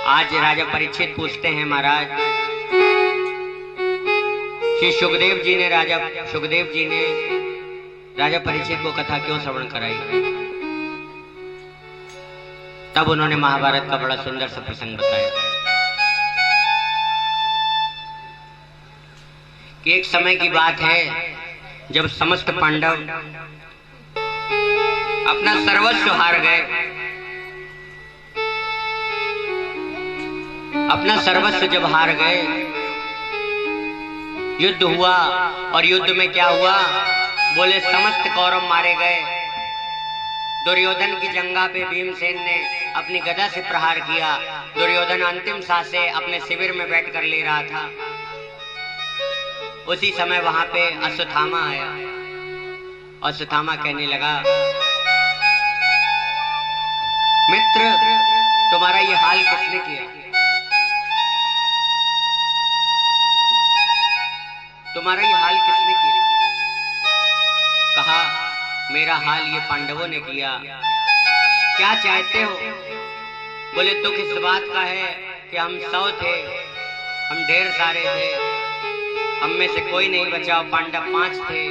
आज राजा परीक्षित पूछते हैं, महाराज श्री सुखदेव जी ने राजा परीक्षित को कथा क्यों श्रवण कराई। तब उन्होंने महाभारत का बड़ा सुंदर सा प्रसंग बताया कि एक समय की बात है जब समस्त पांडव अपना सर्वस्व हार गए, अपना सर्वस्व जब हार गए, युद्ध हुआ और युद्ध में क्या हुआ, बोले समस्त कौरव मारे गए। दुर्योधन की जंगा पे भीमसेन ने अपनी गदा से प्रहार किया। दुर्योधन अंतिम सांसें अपने शिविर में बैठ कर ले रहा था। उसी समय वहां पे अश्वत्थामा आया। अश्वत्थामा कहने लगा, मित्र तुम्हारा ये हाल किसने किया? तुम्हारा ये हाल किसने किया? कहा, मेरा हाल ये पांडवों ने किया। क्या चाहते हो? बोले दुख इस बात का है कि हम 100 थे, हम ढेर सारे थे, हम में से कोई नहीं बचा। पांडव 5 थे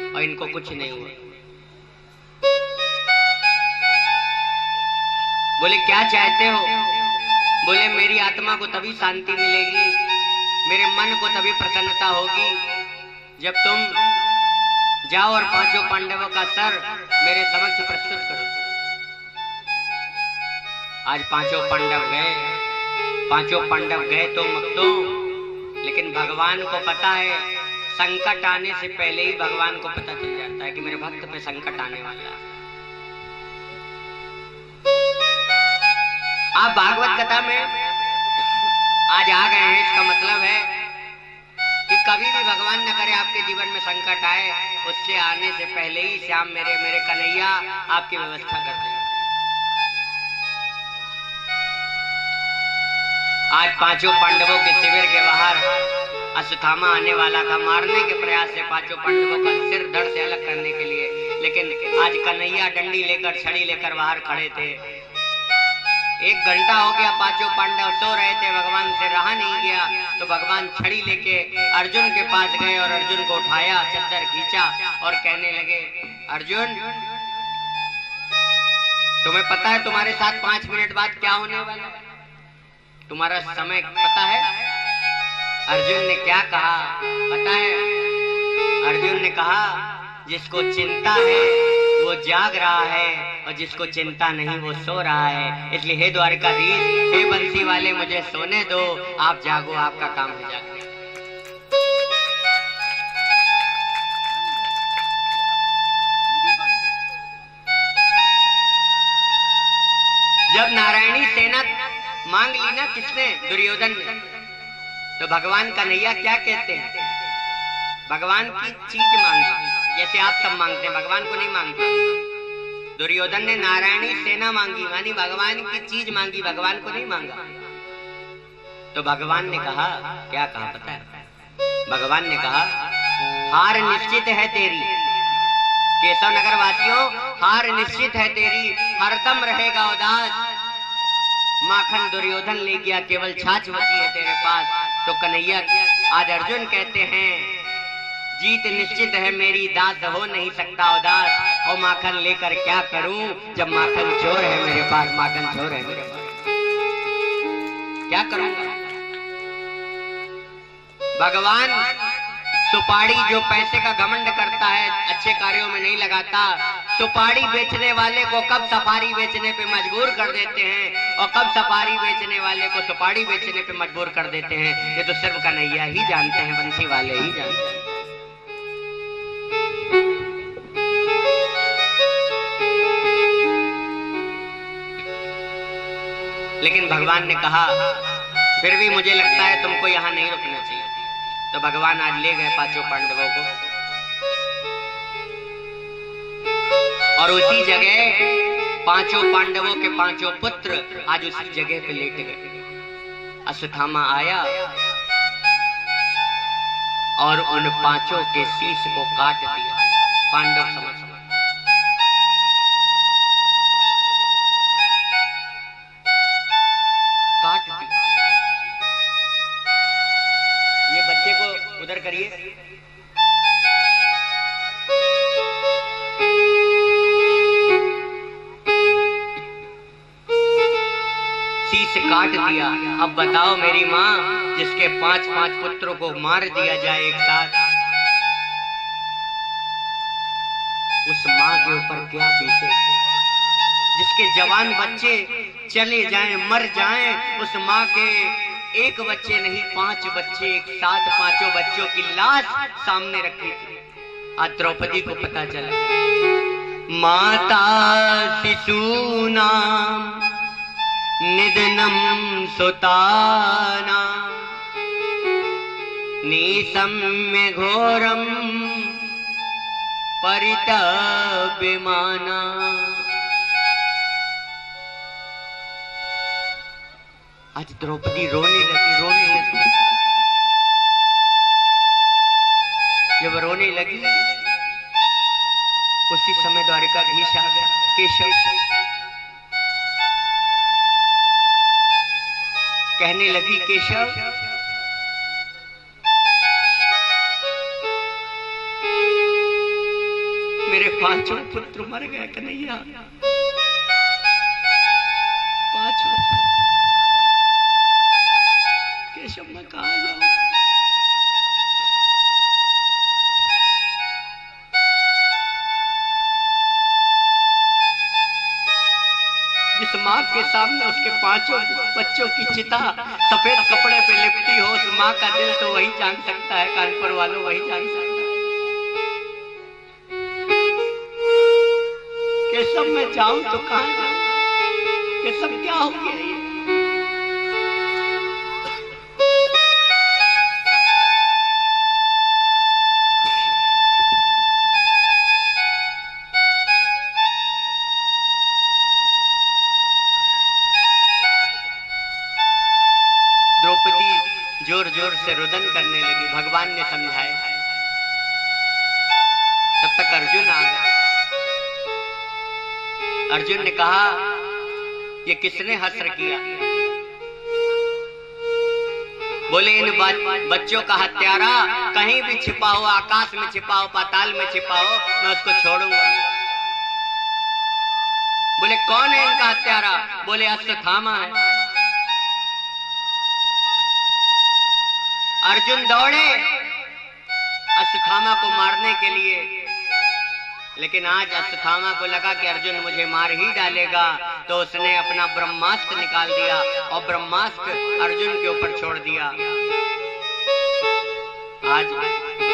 और इनको कुछ नहीं हुआ। बोले क्या चाहते हो? बोले मेरी आत्मा को तभी शांति मिलेगी, मेरे मन को तभी प्रसन्नता होगी जब तुम जाओ और 5 पांडवों का सर मेरे समक्ष प्रस्तुत करो। आज 5 पांडव गए तो मक्तो, लेकिन भगवान को पता है, संकट आने से पहले ही भगवान को पता चल जाता है कि मेरे भक्त पे संकट आने वाला है। आप भागवत कथा में आज आ गए हैं, इसका मतलब है कि कभी भी भगवान न करे आपके जीवन में संकट आए, उससे आने से पहले ही श्याम मेरे कन्हैया आपकी व्यवस्था कर दें। आज 5 पांडवों के शिविर के बाहर अश्वत्थामा आने वाला था, मारने के प्रयास से 5 पांडवों का सिर धड़ से अलग करने के लिए, लेकिन आज कन्हैया डंडी लेकर छड़ी लेकर बाहर खड़े थे। 1 घंटा हो गया, 5 पांडव सो रहे थे, भगवान से रहा नहीं गया, तो भगवान छड़ी लेके अर्जुन के पास गए और अर्जुन को उठाया, चद्दर खींचा और कहने लगे, अर्जुन तुम्हें पता है तुम्हारे साथ 5 मिनट बाद क्या होने वाला है? तुम्हारा समय पता है? अर्जुन ने क्या कहा पता है? अर्जुन ने कहा, जिसको चिंता है वो जाग रहा है और जिसको चिंता नहीं वो सो रहा है। इसलिए हे द्वारकाधीश, हे बंसी वाले, मुझे सोने दो, आप जागो, आपका काम है जागना। जब नारायणी सेना मांग ली ना किसने? दुर्योधन ने। तो भगवान कन्हैया क्या कहते हैं? भगवान की चीज मांगी, जैसे आप सब मांगते हैं, भगवान को नहीं मांगते। दुर्योधन ने नारायणी सेना मांगी, मानी भगवान की चीज मांगी, भगवान को नहीं मांगा। तो भगवान ने कहा, क्या कहा पता है? भगवान ने कहा, हार निश्चित है तेरी, केशव नगर वासियों, हार निश्चित है तेरी, हरदम रहेगा उदास। माखन दुर्योधन ले गया, केवल छाछ बची है तेरे पास। तो कन्हैया, आज अर्जुन कहते हैं, जीत निश्चित है मेरी, दास हो नहीं सकता उदास। और माखन लेकर क्या करूं जब माखन चोर है मेरे पास, माखन चोर है मेरे पास, क्या करूंगा? भगवान सुपारी, जो पैसे का घमंड करता है, अच्छे कार्यों में नहीं लगाता, सुपारी बेचने वाले को कब सफारी बेचने पे मजबूर कर देते हैं और कब सफारी बेचने वाले को सुपारी बेचने पे मजबूर कर देते हैं, ये तो सिर्फ कन्हैया ही जानते हैं, बंसी वाले ही जानते हैं। लेकिन भगवान ने कहा, फिर भी मुझे लगता है तुमको यहाँ नहीं रुकना चाहिए। तो भगवान आज ले गए 5 पांडवों को और उसी जगह 5 पांडवों के 5 पुत्र आज उसी जगह पे लेट गए। अश्वत्थामा आया और उन 5 के शीश को काट दिया। पांडव समझ काट दिया। शीश काट दिया। अब बताओ मेरी माँ, जिसके 5-5 पुत्रों को मार दिया जाए एक साथ, उस माँ के ऊपर क्या बीते? जिसके जवान बच्चे चले जाएं, मर जाएं, उस माँ के एक बच्चे नहीं 5 बच्चे एक साथ, 5 बच्चों की लाश सामने रखी थी। आज द्रौपदी को पता चला, माता शिशूनां निधनम सुताना निसम्य घोरम परितव्यमाना। आज द्रौपदी रोने लगी। जब रोने लगी, उसी समय द्वारिकाधीश आ गया। केशव कहने लगी, केशव मेरे 5 पुत्र मर गए कन्हैया, 5। केशव मैं कहाँ जाऊं? जिस माँ के सामने उसके 5 बच्चों की चिता सफेद कपड़े पे लिपटी हो, उस माँ का दिल तो वही जान सकता है, कानपुर वालों वही जान सकता है। केशव मैं जाऊं तो कहां जाऊं? केशव क्या हो गया ये? जोर जोर से रुदन करने लगी। भगवान ने समझाया। तब तक अर्जुन आ गया। अर्जुन ने कहा, ये किसने हस्र किया? बोले इन बच्चों का हत्यारा कहीं भी छिपा हो, आकाश में छिपा हो, पाताल में छिपा हो, मैं उसको छोड़ूंगा। बोले कौन है इनका हत्यारा? बोले अश्वत्थामा है। अर्जुन दौड़े अश्वत्थामा को मारने के लिए, लेकिन आज अश्वत्थामा को लगा कि अर्जुन मुझे मार ही डालेगा, तो उसने अपना ब्रह्मास्त्र निकाल दिया और ब्रह्मास्त्र अर्जुन के ऊपर छोड़ दिया। आज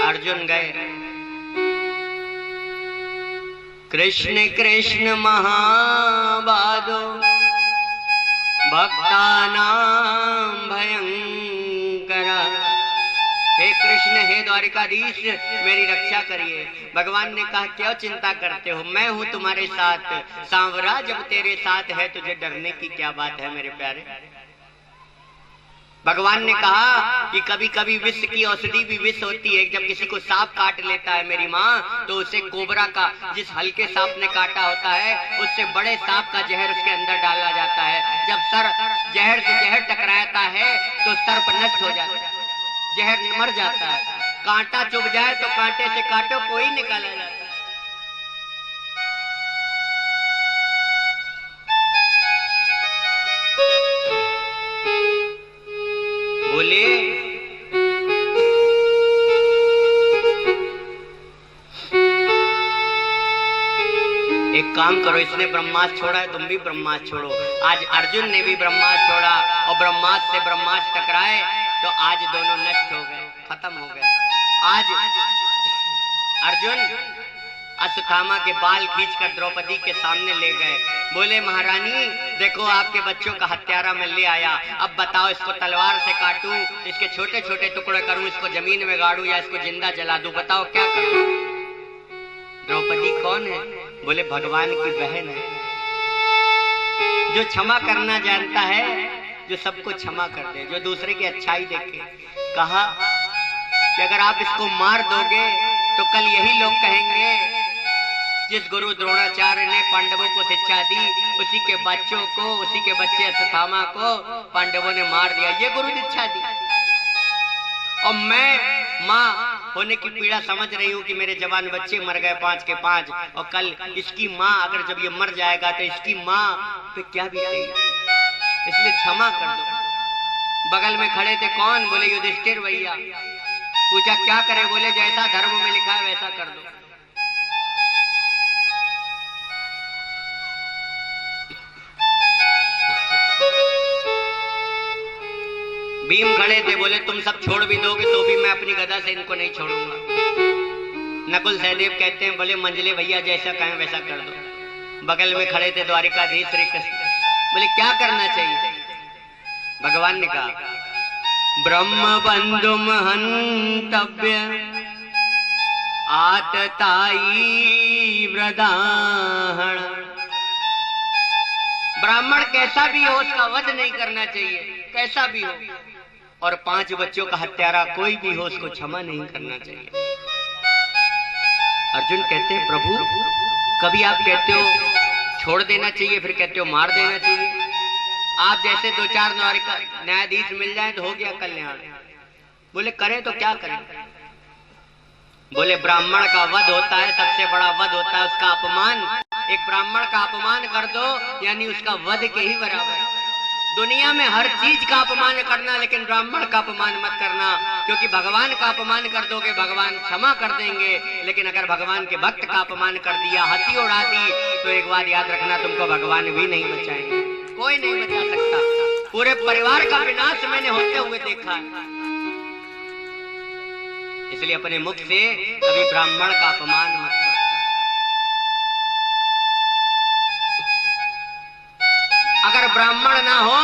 अर्जुन गए। कृष्ण कृष्ण महाबादो भक्तानां भयंकरा। हे कृष्ण, हे द्वारिकाधीश, मेरी रक्षा करिए। भगवान ने कहा, क्यों चिंता करते हो, मैं हूं तुम्हारे साथ। सांवरा जब तेरे साथ है, तुझे डरने की क्या बात है मेरे प्यारे। भगवान ने कहा कि कभी कभी विष की औषधि भी विष होती है। जब किसी को सांप काट लेता है मेरी माँ, तो उसे कोबरा का, जिस हल्के सांप ने काटा होता है, उससे बड़े सांप का जहर उसके अंदर डाला जाता है। जब जहर से जहर टकराता है तो सर्प नष्ट हो जाता है, जहर मर जाता है। कांटा चुभ जाए तो कांटे से काटो, कोई निकाला जाता है। बोले एक काम करो, इसने ब्रह्मास्त्र छोड़ा है, तुम भी ब्रह्मास्त्र छोड़ो। आज अर्जुन ने भी ब्रह्मास्त्र छोड़ा और ब्रह्मास्त्र से ब्रह्मास्त्र टकराए, तो आज दोनों नष्ट हो गए, खत्म हो गए। आज अर्जुन अश्वत्थामा के बाल खींचकर द्रौपदी के सामने ले गए। बोले महारानी, देखो आपके बच्चों का हत्यारा मैं ले आया। अब बताओ, इसको तलवार से काटूं, इसके छोटे छोटे टुकड़े करूं, इसको जमीन में गाड़ूं या इसको जिंदा जला दूं? बताओ क्या करूं? द्रौपदी कौन है? बोले भगवान की बहन है, जो क्षमा करना जानता है, जो सबको क्षमा कर दे, जो दूसरे की अच्छाई देखे। कहा कि अगर आप इसको मार दोगे तो कल यही लोग कहेंगे, जिस गुरु द्रोणाचार्य ने पांडवों को शिक्षा दी, उसी के बच्चों को, उसी के बच्चे अश्वत्थामा को पांडवों ने मार दिया, ये गुरु दीक्षा दी। और मैं माँ होने की पीड़ा समझ रही हूँ कि मेरे जवान बच्चे मर गए 5 के 5, और कल इसकी माँ अगर जब ये मर जाएगा तो इसकी माँ पे क्या बीतेगी। इसलिए क्षमा कर दो। बगल में खड़े थे कौन? बोले युधिष्ठिर भैया। पूछा क्या करें? बोले जैसा धर्म में लिखा है वैसा कर दो। भीम खड़े थे, बोले तुम सब छोड़ भी दोगे तो भी मैं अपनी गदा से इनको नहीं छोड़ूंगा। नकुल सहदेव कहते हैं बोले मंजले भैया जैसा कहें वैसा कर दो। बगल में खड़े थे द्वारिकाधीश श्री कृष्ण, बोले क्या करना चाहिए? भगवान ने कहा ब्रह्म बंधुम हंतव्य आतताई व्रदाहण। ब्राह्मण कैसा भी हो उसका वध नहीं करना चाहिए, कैसा भी हो। और 5 बच्चों का हत्यारा कोई भी हो उसको क्षमा नहीं करना चाहिए। अर्जुन कहते हैं प्रभु कभी आप कहते हो छोड़ देना चाहिए, फिर कहते हो मार देना चाहिए। आप जैसे 2-4 न्यायाधीश मिल जाए तो हो गया कल्याण। बोले करें तो क्या करें? बोले ब्राह्मण का वध होता है, सबसे बड़ा वध होता है उसका अपमान। एक ब्राह्मण का अपमान कर दो यानी उसका वध के ही बराबर है। दुनिया में हर चीज का अपमान करना, लेकिन ब्राह्मण का अपमान मत करना, क्योंकि भगवान का अपमान कर दोगे भगवान क्षमा कर देंगे, लेकिन अगर भगवान के भक्त का अपमान कर दिया, हंसी उड़ा दी, तो एक बात याद रखना तुमको भगवान भी नहीं बचाएंगे, कोई नहीं बचा सकता। पूरे परिवार का विनाश मैंने होते हुए देखा है। इसलिए अपने मुख से कभी ब्राह्मण का अपमान मत करो। अगर ब्राह्मण ना हो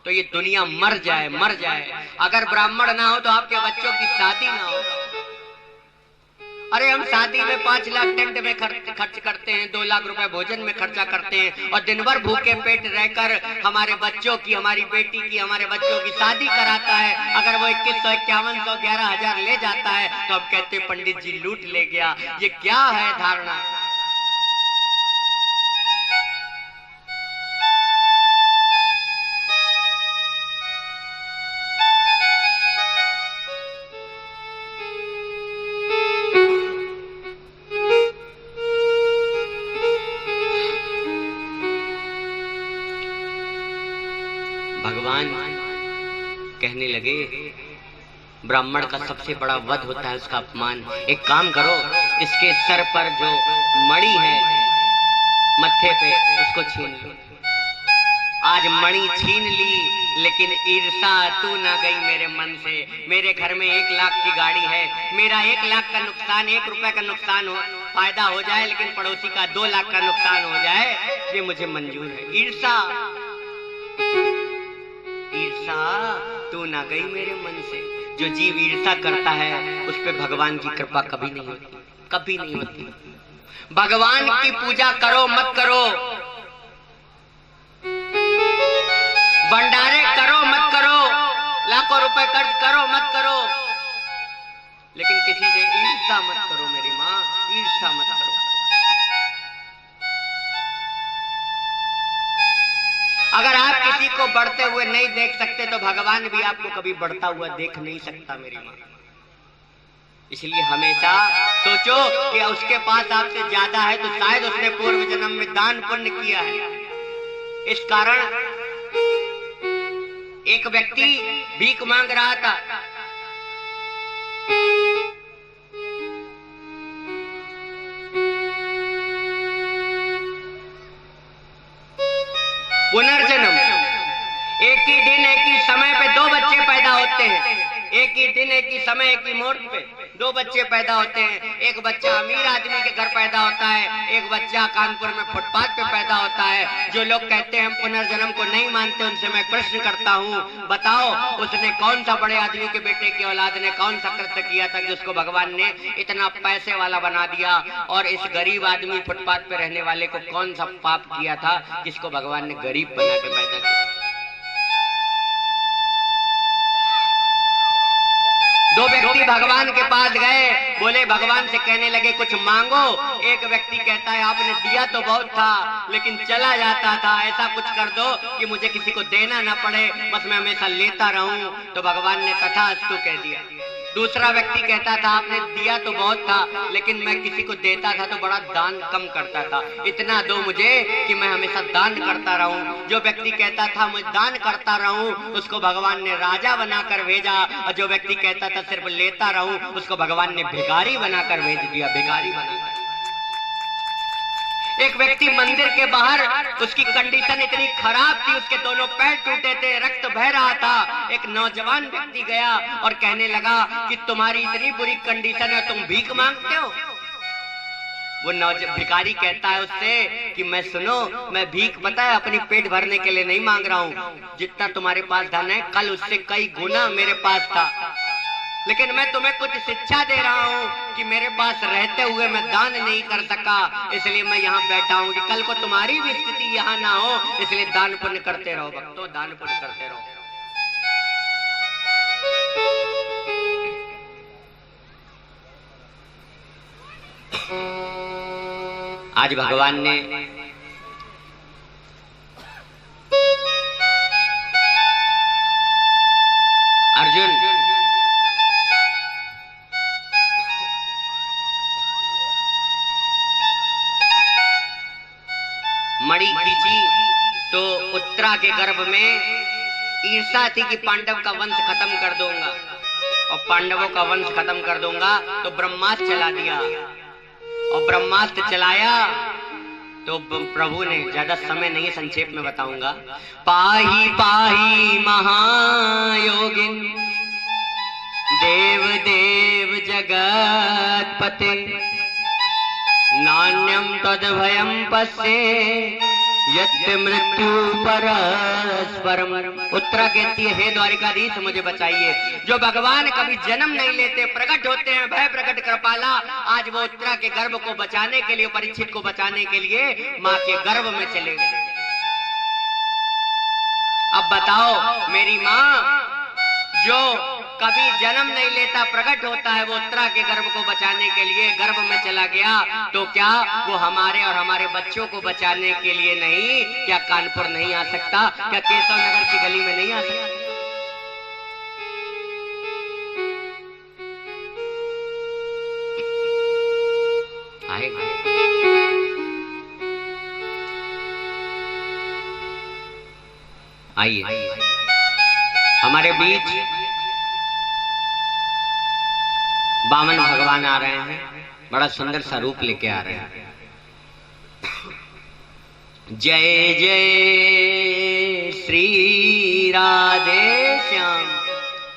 तो ये दुनिया मर जाए, मर जाए। अगर ब्राह्मण ना हो तो आपके बच्चों की शादी ना हो। अरे हम शादी में 5 लाख टेंट में खर्च करते हैं, 2 लाख रुपए भोजन में खर्चा करते हैं, और दिन भर भूखे पेट रहकर हमारे बच्चों की, हमारी बेटी की, हमारे बच्चों की शादी कराता है। अगर वो 2100, 5100, 11,000 ले जाता है तो हम कहते हैं पंडित जी लूट ले गया। ये क्या है धारणा? कहने लगे ब्राह्मण का सबसे बड़ा वध होता है उसका अपमान। एक काम करो, इसके सर पर जो मणि है मत्थे पे उसको छीन लो। आज मणि छीन ली, लेकिन ईर्षा तू ना गई मेरे मन से। मेरे घर में 1 लाख की गाड़ी है, मेरा 1 लाख का नुकसान, 1 रुपए का नुकसान हो, फायदा हो जाए, लेकिन पड़ोसी का 2 लाख का नुकसान हो जाए, ये मुझे मंजूर है। ईर्षा, ईर्षा तू ना गई मेरे मन से। जो जीव ईर्षा करता है उस पे भगवान की कृपा कभी नहीं होती, कभी नहीं होती। भगवान की पूजा करो मत करो, भंडारे करो मत करो, लाखों रुपए खर्च करो मत करो, लेकिन किसी से ईर्षा मत करो मेरी माँ, ईर्षा मत करो। अगर आप किसी को बढ़ते हुए नहीं देख सकते तो भगवान भी आपको कभी बढ़ता हुआ देख नहीं सकता मेरी माँ। इसलिए हमेशा सोचो कि उसके पास आपसे ज्यादा है तो शायद उसने पूर्व जन्म में दान पुण्य किया है। इस कारण एक व्यक्ति भीख मांग रहा था। पुनर्जन्म, एक ही दिन एक ही समय पे 2 बच्चे पैदा होते हैं। एक ही दिन एक ही समय एक ही मुहूर्त पे 2 बच्चे पैदा होते हैं। एक बच्चा अमीर आदमी के घर पैदा होता है, एक बच्चा कानपुर में फुटपाथ पे पैदा होता है। जो लोग कहते हैं हम पुनर्जन्म को नहीं मानते, उनसे मैं प्रश्न करता हूँ, बताओ उसने कौन सा बड़े आदमी के बेटे की औलाद ने कौन सा कृत्य किया था कि उसको भगवान ने इतना पैसे वाला बना दिया, और इस गरीब आदमी फुटपाथ पे रहने वाले को कौन सा पाप किया था जिसको भगवान ने गरीब बना के पैदा किया। 2 व्यक्ति भगवान के पास गए, बोले भगवान से कहने लगे कुछ मांगो। एक व्यक्ति कहता है आपने दिया तो बहुत था लेकिन चला जाता था, ऐसा कुछ कर दो कि मुझे किसी को देना ना पड़े, बस मैं हमेशा लेता रहूं। तो भगवान ने तथास्तु कह दिया। दूसरा व्यक्ति कहता था आपने दिया तो बहुत था, लेकिन मैं किसी को देता था तो बड़ा दान कम करता था, इतना दो मुझे कि मैं हमेशा दान करता रहूं। जो व्यक्ति कहता था मैं दान करता रहूं, उसको भगवान ने राजा बनाकर भेजा, और जो व्यक्ति कहता था सिर्फ लेता रहूं, उसको भगवान ने भिखारी बनाकर भेज दिया, भिखारी बनाकर। एक व्यक्ति मंदिर के बाहर, उसकी कंडीशन इतनी खराब थी, उसके दोनों पैर टूटे थे, रक्त बह रहा था। एक नौजवान व्यक्ति गया और कहने लगा कि तुम्हारी इतनी बुरी कंडीशन है, तुम भीख मांगते हो? वो भिखारी कहता है उससे कि मैं सुनो, मैं भीख पता है अपनी पेट भरने के लिए नहीं मांग रहा हूँ, जितना तुम्हारे पास धन है कल उससे कई गुना मेरे पास था, लेकिन मैं तुम्हें कुछ शिक्षा दे रहा हूँ कि मेरे पास रहते हुए मैं दान नहीं कर सका, इसलिए मैं यहाँ बैठा हूँ कि कल को तुम्हारी भी स्थिति यहाँ ना हो, इसलिए दान पुण्य करते रहो भक्तों, दान पुण्य करते रहो। आज भगवान ने अर्जुन मणि खींची तो उत्तरा के गर्भ में ईर्षा थी कि पांडव का वंश खत्म कर दूंगा, और पांडवों का वंश खत्म कर दूंगा, तो ब्रह्मास्त्र चला दिया, और ब्रह्मास्त्र चलाया तो प्रभु ने, ज्यादा समय नहीं संक्षेप में बताऊंगा, पाही पाही महायोगिन देव देव जगतपते नान्यम तद्भयं पश्ये यत् मृत्यु परस्परम। उत्तरा कहती है, हे द्वारिकाधीश मुझे बचाइए, जो भगवान कभी जन्म नहीं लेते, प्रकट होते हैं, भय प्रकट कृपाला, आज वो उत्तरा के गर्भ को बचाने के लिए, परीक्षित को बचाने के लिए माँ के गर्भ में चले गए। अब बताओ, मेरी माँ जो कभी जन्म नहीं लेता, प्रकट होता है, वो उत्तरा के गर्भ को बचाने के लिए गर्भ में चला गया, तो क्या वो हमारे और हमारे बच्चों को बचाने के लिए नहीं, क्या कानपुर नहीं आ सकता? क्या केशव नगर की गली में नहीं आ सकता? आएगा। आइए, हमारे बीच वामन भगवान आ रहे हैं, बड़ा सुंदर सा रूप लेके आ रहे हैं। जय जय श्री राधे।